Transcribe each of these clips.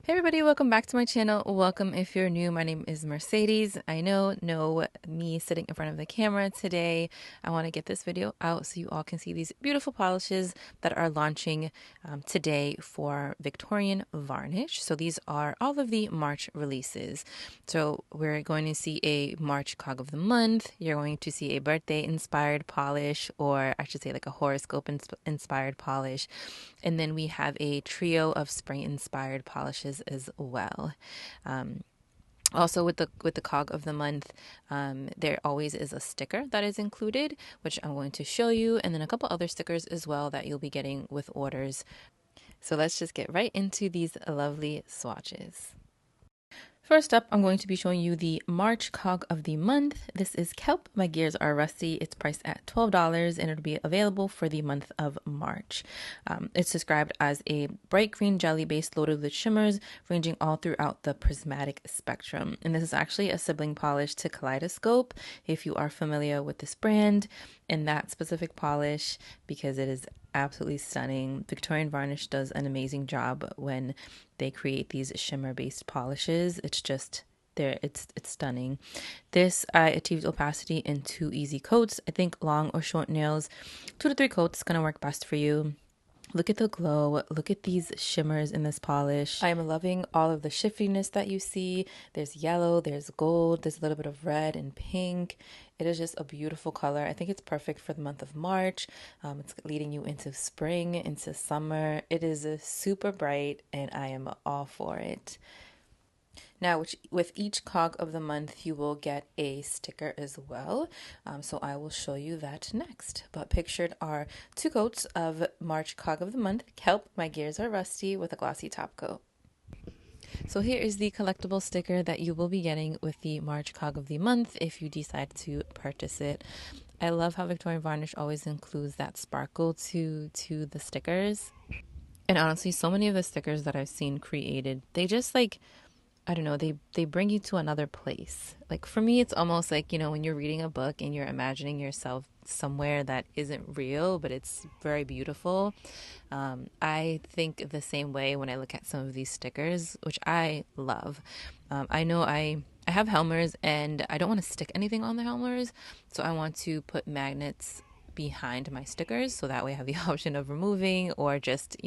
Hey everybody, welcome back to my channel. Welcome if you're new. My name is Mercedes. I know me sitting in front of the camera today. I want to get this video out so you all can see these beautiful polishes that are launching today for Victorian Varnish. So these are all of the March releases. So we're going to see a March cog of the month. You're going to see a birthday inspired polish, or I should say like a horoscope inspired polish. And then we have a trio of spring inspired polishes as well. Also with the cog of the month, there always is a sticker that is included, which I'm going to show you, and then a couple other stickers as well that you'll be getting with orders. So let's just get right into these lovely swatches. First up, I'm going to be showing you the March cog of the month. This is Kelp. My gears are rusty. It's priced at $12 and it'll be available for the month of March. It's described as a bright green jelly base loaded with shimmers ranging all throughout the prismatic spectrum. And this is actually a sibling polish to Kaleidoscope, if you are familiar with this brand and that specific polish, because it is absolutely stunning. Victorian Varnish does an amazing job when they create these shimmer based polishes. It's just there, it's stunning. This I achieved opacity in 2 easy coats. I think long or short nails, 2 to 3 coats is gonna work best for you. Look at the glow. Look at these shimmers in this polish. I am loving all of the shiftiness that you see. There's yellow, there's gold, there's a little bit of red and pink. It is just a beautiful color. I think it's perfect for the month of March. It's leading you into spring, into summer. It is super bright and I am all for it. Now, with each cog of the month, you will get a sticker as well. So I will show you that next. But pictured are 2 coats of March cog of the month, Kelp, My Gears Are Rusty, with a glossy top coat. So here is the collectible sticker that you will be getting with the March cog of the month if you decide to purchase it. I love how Victorian Varnish always includes that sparkle to the stickers. And honestly, so many of the stickers that I've seen created, they just like, I don't know, they bring you to another place. Like for me, it's almost like, when you're reading a book and you're imagining yourself somewhere that isn't real, but it's very beautiful. I think the same way when I look at some of these stickers, which I love. I know I have Helmers and I don't want to stick anything on the Helmers, so I want to put magnets behind my stickers so that way I have the option of removing or just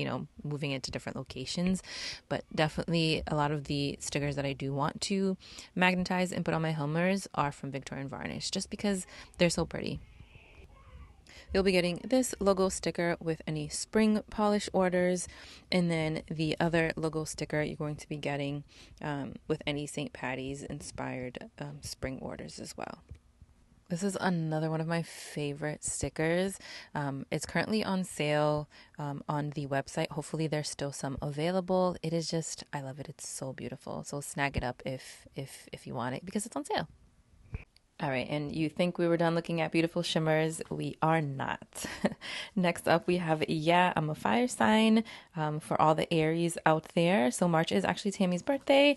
moving it to different locations. But definitely a lot of the stickers that I do want to magnetize and put on my Helmers are from Victorian Varnish just because they're so pretty. You'll be getting this logo sticker with any spring polish orders, and then the other logo sticker you're going to be getting with any St. Patty's inspired spring orders as well. This is another one of my favorite stickers. It's currently on sale on the website. Hopefully there's still some available. It is just, I love it. It's so beautiful. So snag it up if you want it because it's on sale. All right, and you think we were done looking at beautiful shimmers? We are not. Next up, we have Yeah, I'm a Fire Sign for all the Aries out there. So March is actually Tammy's birthday.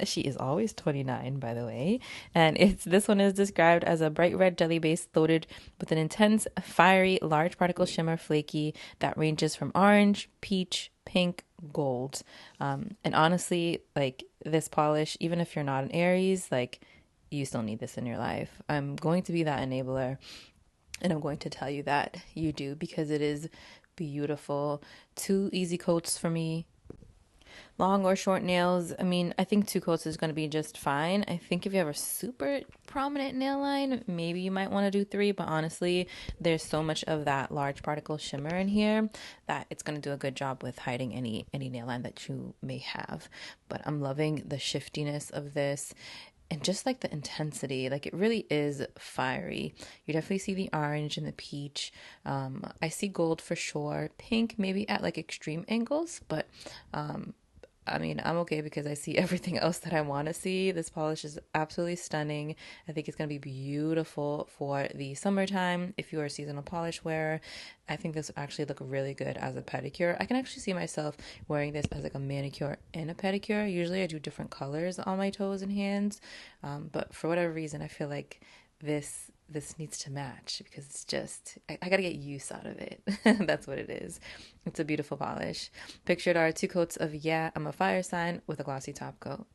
She is always 29, by the way. And this one is described as a bright red jelly base loaded with an intense, fiery, large particle shimmer flaky that ranges from orange, peach, pink, gold. And honestly, like this polish, even if you're not an Aries, like you still need this in your life. I'm going to be that enabler and I'm going to tell you that you do because it is beautiful. 2 easy coats for me. Long or short nails, I mean, I think 2 coats is going to be just fine. I think if you have a super prominent nail line, maybe you might want to do 3, but honestly, there's so much of that large particle shimmer in here that it's going to do a good job with hiding any nail line that you may have. But I'm loving the shiftiness of this. And just like the intensity, like it really is fiery. You definitely see the orange and the peach. I see gold for sure. Pink maybe at like extreme angles, but I mean, I'm okay because I see everything else that I want to see. This polish is absolutely stunning. I think it's going to be beautiful for the summertime. If you are a seasonal polish wearer, I think this would actually look really good as a pedicure. I can actually see myself wearing this as like a manicure and a pedicure. Usually I do different colors on my toes and hands, but for whatever reason, I feel like this this needs to match because it's just, I gotta get use out of it. That's what it is. It's a beautiful polish. Pictured are 2 coats of Yeah, I'm a Fire Sign with a glossy top coat.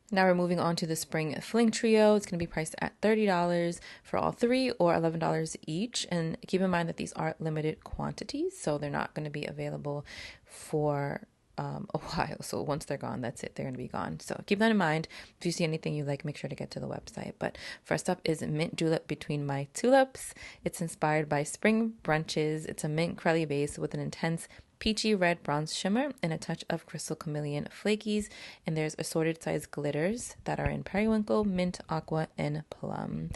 Now we're moving on to the Spring Fling Trio. It's going to be priced at $30 for all 3 or $11 each. And keep in mind that these are limited quantities, so they're not going to be available for a while. So once they're gone, that's it. They're going to be gone. So keep that in mind. If you see anything you like, make sure to get to the website. But first up is Mint Julep Between My Tulips. It's inspired by spring brunches. It's a mint crelly base with an intense peachy red bronze shimmer and a touch of crystal chameleon flakies, and there's assorted size glitters that are in periwinkle, mint, aqua, and plum.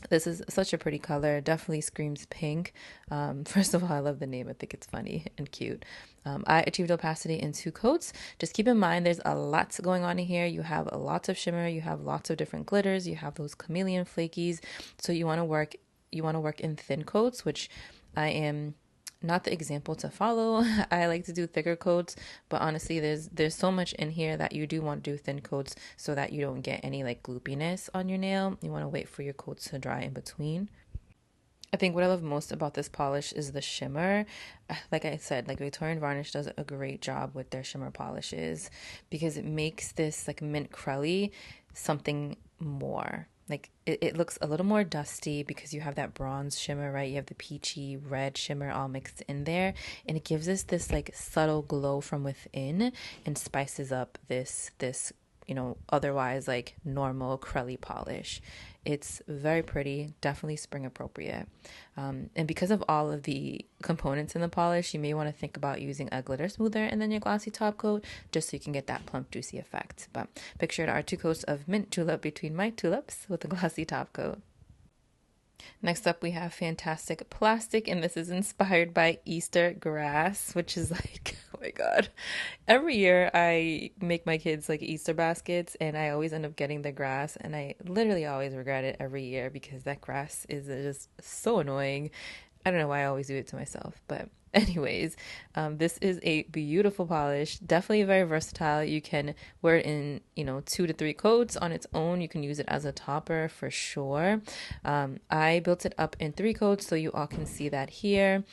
This is such a pretty color, definitely screams pink. First of all, I love the name. I think it's funny and cute. I achieved opacity in 2 coats. Just keep in mind there's a lot going on in here. You have lots of shimmer, you have lots of different glitters, you have those chameleon flakies. So you want to work in thin coats, which I am not the example to follow. I like to do thicker coats, but honestly there's so much in here that you do want to do thin coats so that you don't get any like gloopiness on your nail. You want to wait for your coats to dry in between. I think what I love most about this polish is the shimmer. Like I said, like Victorian Varnish does a great job with their shimmer polishes because it makes this like mint crelly something more. Like it looks a little more dusty because you have that bronze shimmer, right? You have the peachy red shimmer all mixed in there, and it gives us this like subtle glow from within and spices up this otherwise like normal crelly polish. It's very pretty, definitely spring appropriate. And because of all of the components in the polish, you may want to think about using a glitter smoother and then your glossy top coat just so you can get that plump, juicy effect. But pictured are 2 coats of Mint Julep Between My Tulips with a glossy top coat. Next up, we have Fantastic Plastic, and this is inspired by Easter grass, which is like, oh my God. Every year I make my kids like Easter baskets, and I always end up getting the grass, and I literally always regret it every year because that grass is just so annoying. I don't know why I always do it to myself, but anyways, this is a beautiful polish, definitely very versatile. You can wear it in 2 to 3 coats on its own. You can use it as a topper for sure. I built it up in 3 coats so you all can see that here.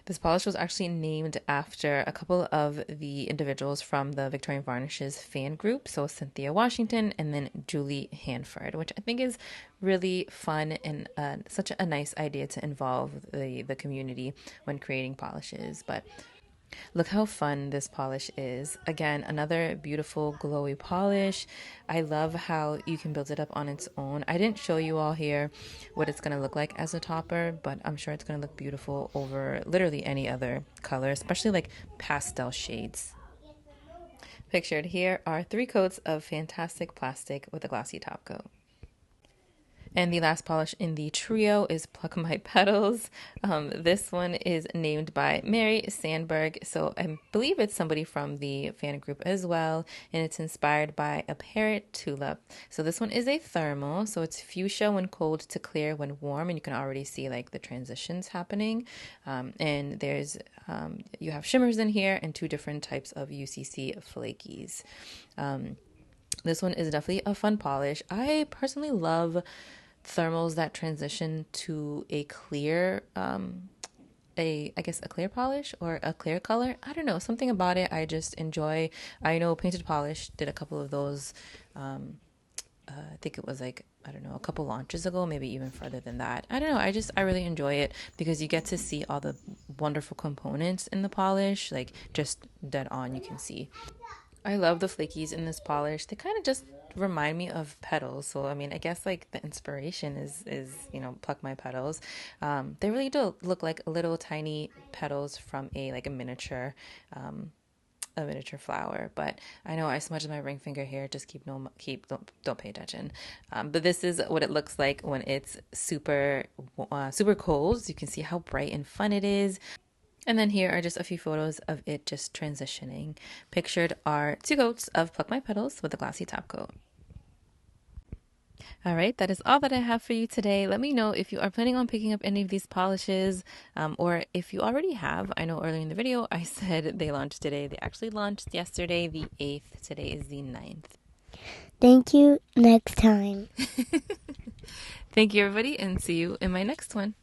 This polish was actually named after a couple of the individuals from the Victorian Varnishes fan group. So Cynthia Washington and then Julie Hanford, which I think is really fun and such a nice idea to involve the community when creating polishes. But look how fun this polish is. Again, another beautiful glowy polish. I love how you can build it up on its own. I didn't show you all here what it's going to look like as a topper, but I'm sure it's going to look beautiful over literally any other color, especially like pastel shades. Pictured here are 3 coats of Fantastic Plastic with a glossy top coat. And the last polish in the trio is Pluck My Petals. This one is named by Mary Sandberg, so I believe it's somebody from the fan group as well, and it's inspired by a parrot tulip. So this one is a thermal, so it's fuchsia when cold to clear when warm, and you can already see like the transitions happening. And there's you have shimmers in here and 2 different types of UCC flakies. This one is definitely a fun polish. I personally love thermals that transition to a clear I guess a clear polish or a clear color. I don't know, something about it I just enjoy. I know Painted Polish did a couple of those. I think it was like, I don't know, a couple launches ago, maybe even further than that. I don't know, I really enjoy it because you get to see all the wonderful components in the polish, like just dead on you can see. I love the flakies in this polish. They kind of just remind me of petals. So, I mean, I guess like the inspiration is Pluck My Petals. They really do look like little tiny petals from a miniature flower. But I know I smudged my ring finger here. Just don't pay attention. But this is what it looks like when it's super cold. So you can see how bright and fun it is. And then here are just a few photos of it just transitioning. Pictured are 2 coats of Pluck My Petals with a glossy top coat. All right, that is all that I have for you today. Let me know if you are planning on picking up any of these polishes, or if you already have. I know earlier in the video I said they launched today. They actually launched yesterday, the 8th. Today is the 9th. Thank you. Next time. Thank you, everybody, and see you in my next one.